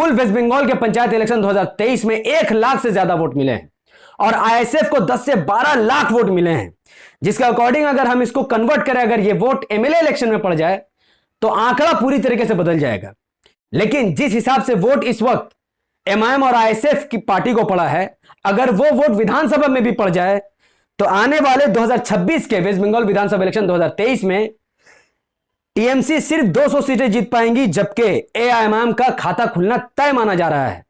कुल वेस्ट बंगाल के पंचायत इलेक्शन 2023 में 1 लाख से ज्यादा वोट मिले हैं और आईएसएफ को 10 से 12 लाख वोट मिले हैं, जिसके अकॉर्डिंग अगर हम इसको कन्वर्ट करें, अगर ये वोट एमएलए इलेक्शन में पड़ जाए तो आंकड़ा पूरी तरीके से बदल जाएगा। लेकिन जिस हिसाब से वोट इस वक्त एमआईएम और आईएसएफ की पार्टी को पड़ा है, अगर वो वोट विधानसभा में भी पड़ जाए तो आने वाले 2026 के वेस्ट बंगाल विधानसभा इलेक्शन 2023 में टीएमसी सिर्फ 200 सीटें जीत पाएंगी, जबकि एआईएमआईएम का खाता खुलना तय माना जा रहा है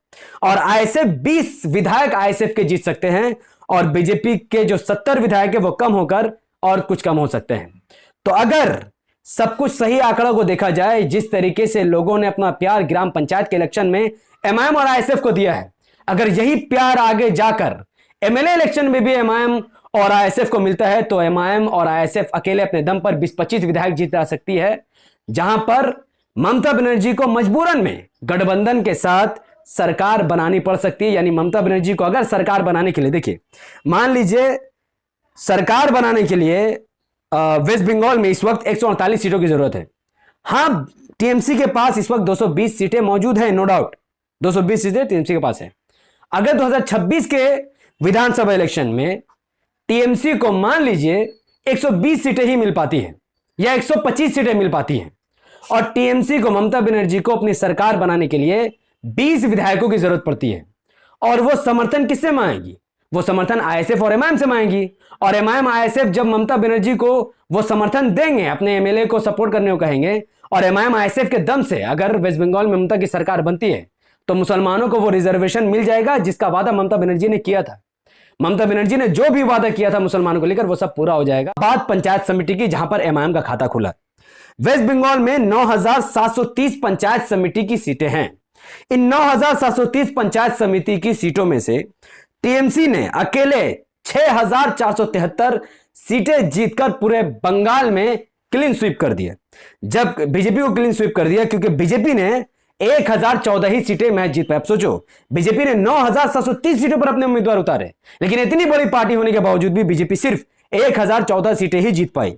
और आईएसएफ 20 विधायक आईएसएफ के जीत सकते हैं और बीजेपी के जो 70 विधायक है वो कम होकर और कुछ कम हो सकते हैं। तो अगर सब कुछ सही आंकड़ों को देखा जाए, जिस तरीके से लोगों ने अपना प्यार ग्राम पंचायत के इलेक्शन में एमआईएम और आईएसएफ को दिया है, अगर यही प्यार आगे जाकर एमएलए इलेक्शन में भी एमआईएम और आईएसएफ को मिलता है तो एमआईएम और आईएसएफ अकेले अपने दम पर 20-25 विधायक जीत जा सकती है, जहां पर ममता बनर्जी को मजबूरन में गठबंधन के साथ सरकार बनानी पड़ सकती है। यानी ममता बनर्जी को अगर सरकार बनाने के लिए, देखिए मान लीजिए सरकार बनाने के लिए वेस्ट बंगाल में इस वक्त 148 सीटों की जरूरत है। हां, टीएमसी के पास इस वक्त 220 सीटें मौजूद हैं, नो डाउट 220 सीटें टीएमसी के पास है। अगर 2026 के विधानसभा इलेक्शन में टीएमसी को मान लीजिए 120 सीटें ही मिल पाती हैं या 125 सीटें मिल पाती हैं और टीएमसी को, ममता बनर्जी को अपनी सरकार बनाने के लिए 20 विधायकों की जरूरत पड़ती है और वो समर्थन किससे मांगेगी? वो समर्थन आईएसएफ और एमआईएम से मांगेगी और एमआईएम आईएसएफ जब ममता बनर्जी को वो समर्थन देंगे, अपने एमएलए को सपोर्ट करने को कहेंगे और एमआईएम आईएसएफ के दम से अगर वेस्ट बंगाल में ममता की सरकार बनती है तो मुसलमानों को वो रिजर्वेशन मिल जाएगा जिसका वादा ममता बनर्जी ने किया था। ममता बनर्जी ने जो भी वादा किया था मुसलमानों को लेकर वो सब पूरा हो जाएगा। बात पंचायत समिति की, जहां पर एमआईएम का खाता खुला। वेस्ट बंगाल में 9,730 पंचायत समिति की सीटें हैं। इन 9,730 पंचायत समिति की सीटों में से टीएमसी ने अकेले 6,473 सीटें जीतकर पूरे बंगाल में क्लीन स्वीप कर दिया, जब बीजेपी को क्लीन स्वीप कर दिया क्योंकि बीजेपी ने 1,014 ही सीटें मैच जीत पाए। अब सोचो, बीजेपी ने 9,730 सीटों पर अपने उम्मीदवार उतारे, लेकिन इतनी बड़ी पार्टी होने के बावजूद भी बीजेपी सिर्फ 1,014 सीटें ही जीत पाई।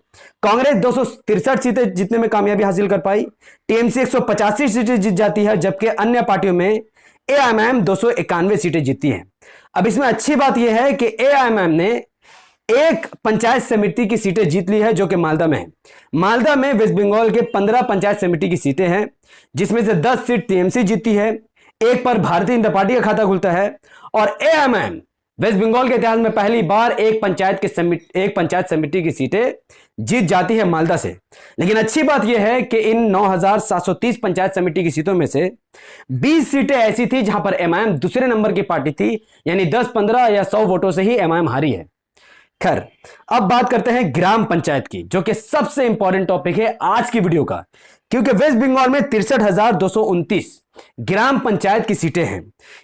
कांग्रेस 263 सीटें जीतने में कामयाबी हासिल कर पाई। टीएमसी 185 सीटें जीत जाती है, जबकि अन्य पार्टियों में एआईएमआईएम 291 सीटें जीतती है। अब इसमें अच्छी बात यह है कि एआईएमआईएम ने एक पंचायत समिति की सीटें जीत ली है जो कि मालदा में है। मालदा में वेस्ट बंगाल के 15 पंचायत समिति की सीटें हैं, जिसमें से 10 सीट टीएमसी जीतती है, एक पर भारतीय जनता पार्टी का खाता खुलता है और एआईएमआईएम वेस्ट बंगाल के इतिहास में पहली बार एक पंचायत समिति की सीटें जीत जाती है मालदा से। लेकिन अच्छी बात यह है कि इन 9,730 पंचायत समिति की सीटों में से 20 सीटें ऐसी थी जहां पर एमआईएम दूसरे नंबर की पार्टी थी, यानी 10, 15 या 100 वोटों से ही एमआईएम हारी है। खैर, अब बात करते हैं ग्राम पंचायत की, जो कि सबसे इंपॉर्टेंट टॉपिक है आज की वीडियो का, क्योंकि वेस्ट बंगाल में 63,229 ग्राम पंचायत की सीटें हैं।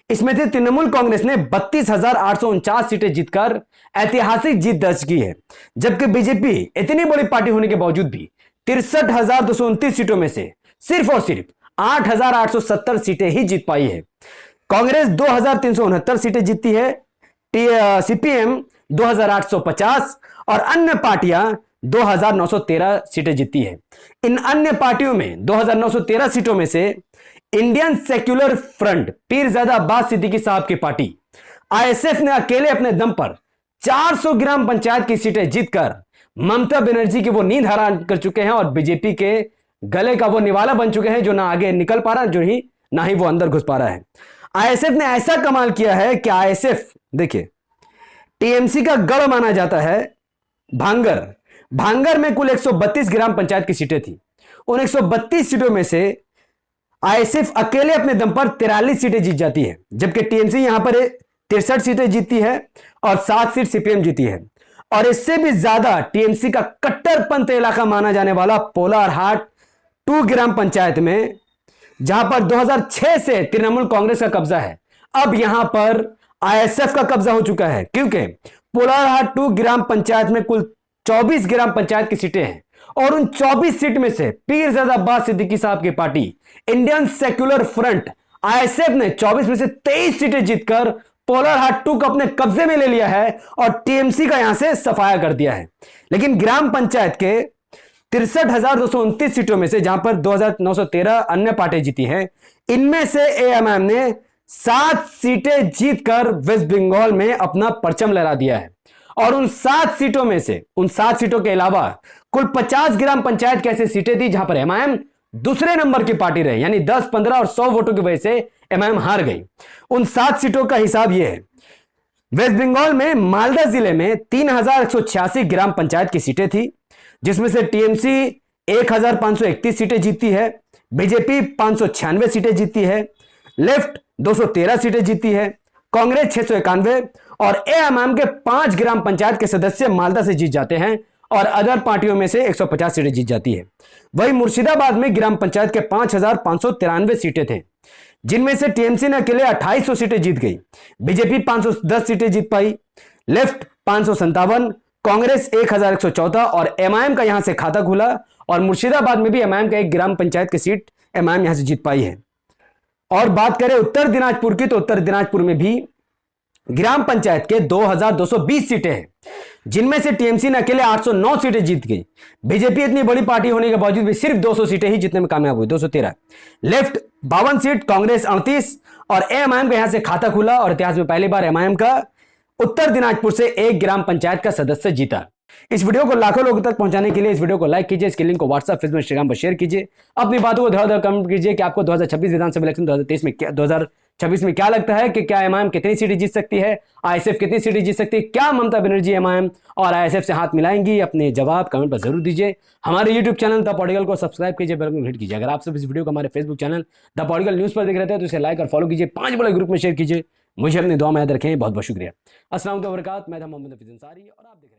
इसमें से तृणमूल कांग्रेस ने 32,849 सीटें जीतकर ऐतिहासिक जीत दर्ज की है, जबकि बीजेपी इतनी बड़ी पार्टी होने के बावजूद भी 63,229 सीटों में से सिर्फ और सिर्फ 8,870 सीटें ही जीत पाई है। कांग्रेस 2,369 सीटें जीतती है, सीपीएम 2,850 और अन्य पार्टियां 2,913 सीटें जीतती है। इन अन्य पार्टियों में 2,913 सीटों में से Indian Secular Front Pirzada Abbas Siddiqui साहब की पार्टी आईएसएफ ने अकेले अपने दम पर 400 ग्राम पंचायत की सीटें जीतकर ममता बनर्जी की वो नींद हराम कर चुके हैं और बीजेपी के गले का वो निवाला बन चुके हैं, जो ना आगे निकल पा रहा है, ना ही वो अंदर घुस पा रहा है। आईएसएफ ने ऐसा कमाल किया है कि आईएसएफ, देखिए, टीएमसी का गढ़ माना जाता है भांगर में कुल 132 ग्राम पंचायत की सीटें थी। उन 132 सीटों में से आईएसएफ अकेले अपने दम पर 43 सीटें जीत जाती है, जबकि टीएमसी यहां पर 63 सीटें जीतती है और 7 सीट सीपीएम जीती है। और इससे भी ज्यादा टीएमसी का कट्टरपंथ इलाका माना जाने वाला पोलारहाट 2 ग्राम पंचायत में, जहां पर 2006 से तृणमूल कांग्रेस का कब्जा है, अब यहां पर आईएसएफ का कब्जा हो चुका है, क्योंकि पोलारहाट 2 ग्राम पंचायत में कुल 24 ग्राम पंचायत की सीटें हैं और उन 24 सीट में से पीरजादा अब्बास सिद्दीकी साहब की party Indian Secular front ISF ने 24 में से 23 सीटें जीतकर पोलारहाट 2 को अपने कब्जे में ले लिया है और टीएमसी का यहां से सफाया कर दिया है। लेकिन ग्राम पंचायत के 63,229 सीटों में से, जहां पर 2,913 अन्य पार्टी जीती हैं, इनमें से एएमआईएम ने 7 सीटें जीतकर वेस्ट बंगाल में अपना परचम लहरा दिया है। और उन 7 सीटों में से, उन 7 सीटों के अलावा कुल 50 ग्राम पंचायत की ऐसी सीटें थी जहां पर एमआईएम दूसरे नंबर की पार्टी रही, यानी 10, 15 और 100 वोटों की वजह से एमआईएम हार गई। उन 7 सीटों का हिसाब यह है। वेस्ट बंगाल में मालदा जिले में 3,186 ग्राम पंचायत की सीटें थी, जिसमें से टीएमसी 1,531 सीटें जीतती है, बीजेपी 596 सीटें जीतती है, लेफ्ट 213 सीटें जीती है, कांग्रेस 691 और एएमआईएम के 5 ग्राम पंचायत के सदस्य मालदा से जीत जाते हैं और अदर पार्टियों में से 150 सीटें जीत जाती है। वही मुर्शिदाबाद में ग्राम पंचायत के 5,593 सीटें थे, जिनमें से टीएमसी ने अकेले 2800 सीटें जीत गई, बीजेपी 510 सीटें जीत पाई, लेफ्ट 557, कांग्रेस 1,114 और एमआईएम का यहां से खाता खुला और मुर्शिदाबाद में भी एमआईएम का एक ग्राम पंचायत की सीट एमआईएम यहां से जीत पाई है। और बात करें उत्तर दिनाजपुर की, तो उत्तर दिनाजपुर में भी ग्राम पंचायत के 2,220 सीटें हैं, जिनमें से टीएमसी ने अकेले 809 सीटें जीत गई, बीजेपी इतनी बड़ी पार्टी होने के बावजूद भी सिर्फ 200 सीटें ही जीतने में कामयाब हुई, 213, लेफ्ट 52 सीट, कांग्रेस 38 और एएमआईएम का यहां से खाता खुला और इतिहास में पहली बार एमआईएम का उत्तर दिनाजपुर से एक ग्राम पंचायत का सदस्य जीता। इस वीडियो को लाखों लोगों तक पहुंचाने के लिए इस वीडियो को लाइक कीजिए, इसके लिंक को व्हाट्सएप, फेसबुक, इंस्टाग्राम पर शेयर कीजिए। अपनी बातों को धड़ाधड़ कमेंट कीजिए कि आपको 2026 विधानसभा इलेक्शन 2026 में क्या लगता है कि क्या एमआईएम कितनी सीटें जीत सकती है, आईएसएफ कितनी सीटें जीत सकती है, क्या ममता बनर्जी एमआईएम और आईएसएफ से हाथ मिलाएंगी? अपने जवाब कमेंट पर जरूर दीजिए। हमारे यूट्यूब चैनल द पॉलिटिकल को सब्सक्राइब कीजिए, बेल आइकन हिट कीजिए। अगर आप सब इस वीडियो को हमारे Facebook channel the political news पर देख रहे थे तो इसे लाइक और फॉलो कीजिए, 5 बड़े ग्रुप में शेयर कीजिए। मुझे अपनी दुआ में याद रखें। बहुत बहुत शुक्रिया। अस्सलाम वालेकुम, मैं था मोहम्मद हफीज अंसारी और आप देख रहे हैं